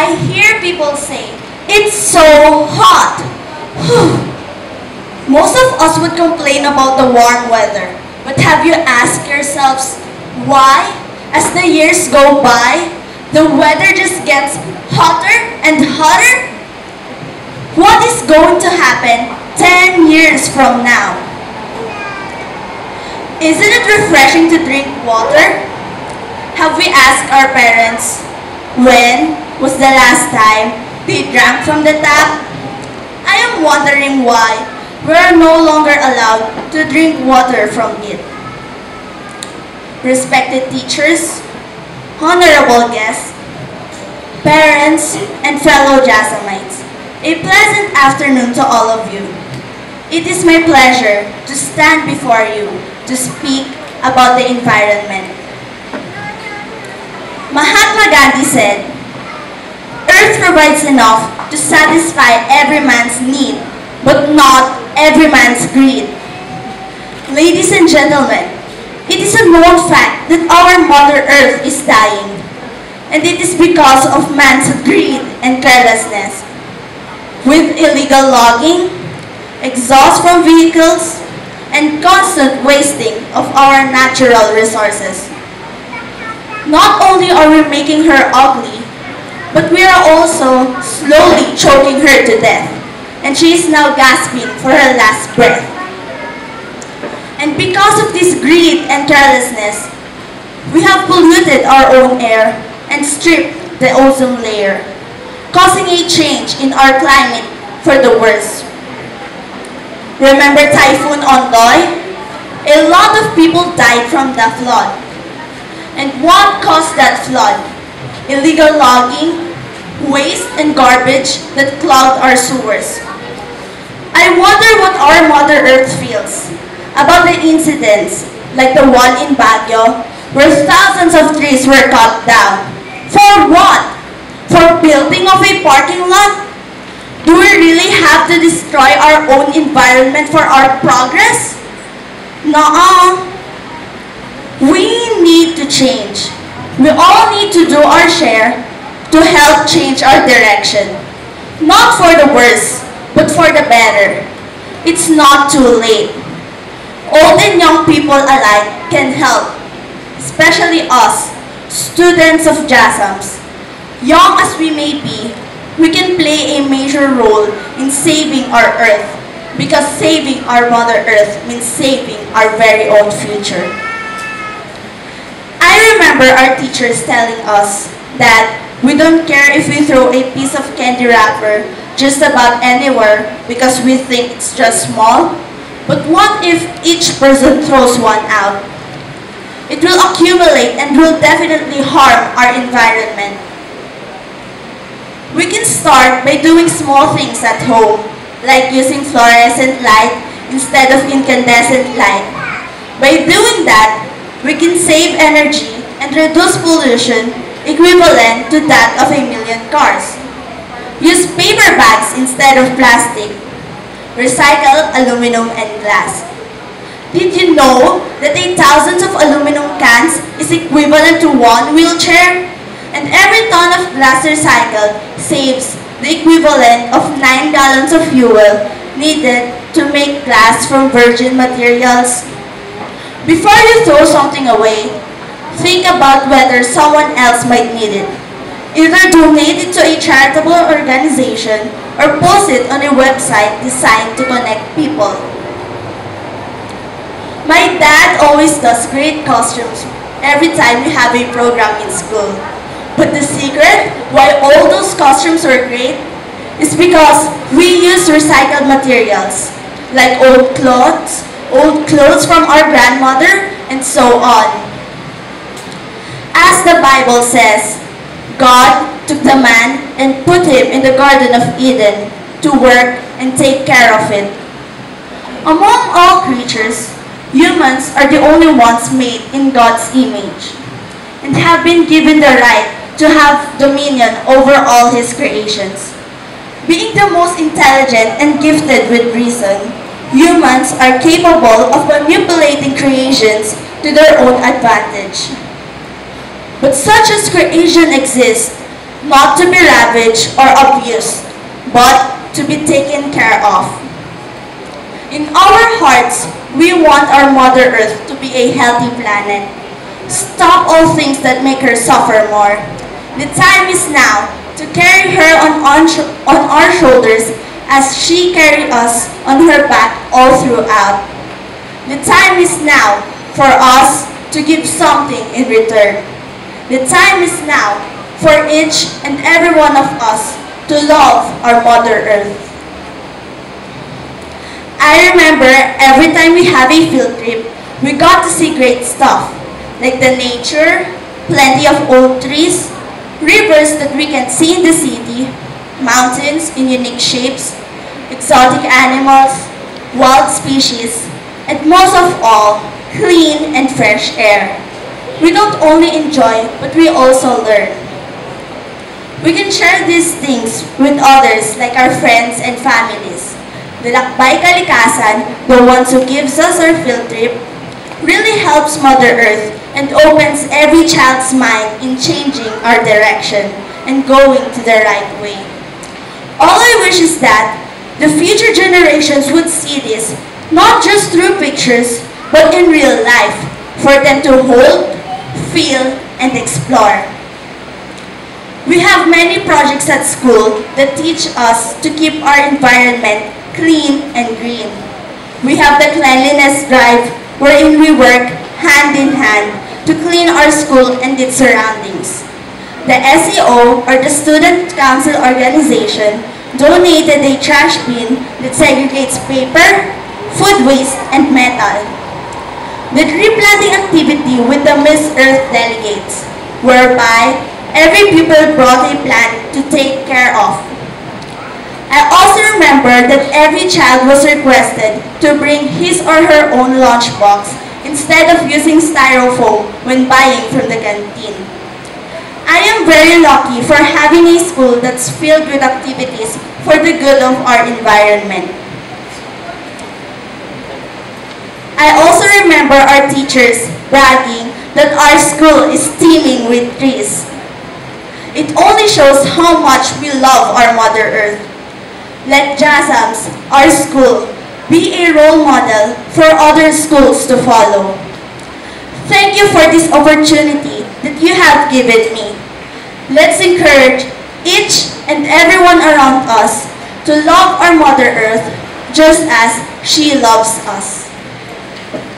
I hear people say, it's so hot. Most of us would complain about the warm weather, but have you asked yourselves why? As the years go by, the weather just gets hotter and hotter? What is going to happen 10 years from now? Isn't it refreshing to drink water? Have we asked our parents when was the last time they drank from the tap? I am wondering why we are no longer allowed to drink water from it. Respected teachers, honorable guests, parents, and fellow Jasamites, a pleasant afternoon to all of you. It is my pleasure to stand before you to speak about the environment. Mahatma Gandhi said, "Earth provides enough to satisfy every man's need, but not every man's greed." Ladies and gentlemen, it is a known fact that our Mother Earth is dying, and it is because of man's greed and carelessness. With illegal logging, exhaust from vehicles, and constant wasting of our natural resources. Not only are we making her ugly, but we are also slowly choking her to death, and she is now gasping for her last breath. And because of this greed and carelessness, we have polluted our own air and stripped the ozone layer, causing a change in our climate for the worse. Remember Typhoon Ondoy? A lot of people died from the flood. And what caused that flood? Illegal logging, waste, and garbage that clogged our sewers. I wonder what our Mother Earth feels about the incidents like the one in Baguio where thousands of trees were cut down. For what? For building of a parking lot? Do we really have to destroy our own environment for our progress? Nuh-uh. We need to change. We all need to do our share to help change our direction. Not for the worse, but for the better. It's not too late. Old and young people alike can help, especially us, students of JASAMS. Young as we may be, we can play a major role in saving our Earth, because saving our Mother Earth means saving our very own future. I remember our teachers telling us that we don't care if we throw a piece of candy wrapper just about anywhere because we think it's just small. But what if each person throws one out? It will accumulate and will definitely harm our environment. We can start by doing small things at home, like using fluorescent light instead of incandescent light. By doing that, we can save energy and reduce pollution equivalent to that of 1,000,000 cars. Use paper bags instead of plastic. Recycle aluminum and glass. Did you know that 1,000 of aluminum cans is equivalent to one wheelchair? And every ton of glass recycled saves the equivalent of 9 gallons of fuel needed to make glass from virgin materials. Before you throw something away, think about whether someone else might need it. Either donate it to a charitable organization or post it on a website designed to connect people. My dad always does great costumes every time we have a program in school. But the secret why all those costumes were great is because we use recycled materials like old clothes from our grandmother, and so on. As the Bible says, God took the man and put him in the Garden of Eden to work and take care of it. Among all creatures, humans are the only ones made in God's image and have been given the right to have dominion over all His creations. Being the most intelligent and gifted with reason, humans are capable of manipulating creations to their own advantage. But such as creation exists, not to be ravaged or abused, but to be taken care of. In our hearts, we want our Mother Earth to be a healthy planet. Stop all things that make her suffer more. The time is now to carry her on our shoulders as she carried us on her back all throughout. The time is now for us to give something in return. The time is now for each and every one of us to love our Mother Earth. I remember every time we have a field trip, we got to see great stuff, like the nature, plenty of old trees, rivers that we can see in the city, mountains in unique shapes, exotic animals, wild species, and most of all, clean and fresh air. We don't only enjoy, but we also learn. We can share these things with others like our friends and families. The Lakbay Kalikasan, the ones who gives us our field trip, really helps Mother Earth and opens every child's mind in changing our direction and going to the right way. All I wish is that the future generations would see this not just through pictures, but in real life, for them to hold, feel, and explore. We have many projects at school that teach us to keep our environment clean and green. We have the cleanliness drive wherein we work hand in hand to clean our school and its surroundings. The SEO, or the Student Council Organization, donated a trash bin that segregates paper, food waste, and metal. The tree planting activity with the Miss Earth delegates, whereby every pupil brought a plant to take care of. I also remember that every child was requested to bring his or her own lunchbox instead of using styrofoam when buying from the canteen. I am very lucky for having a school that's filled with activities for the good of our environment. I also remember our teachers bragging that our school is teeming with trees. It only shows how much we love our Mother Earth. Let JASAMS, our school, be a role model for other schools to follow. Thank you for this opportunity that you have given me. Let's encourage each and everyone around us to love our Mother Earth just as she loves us.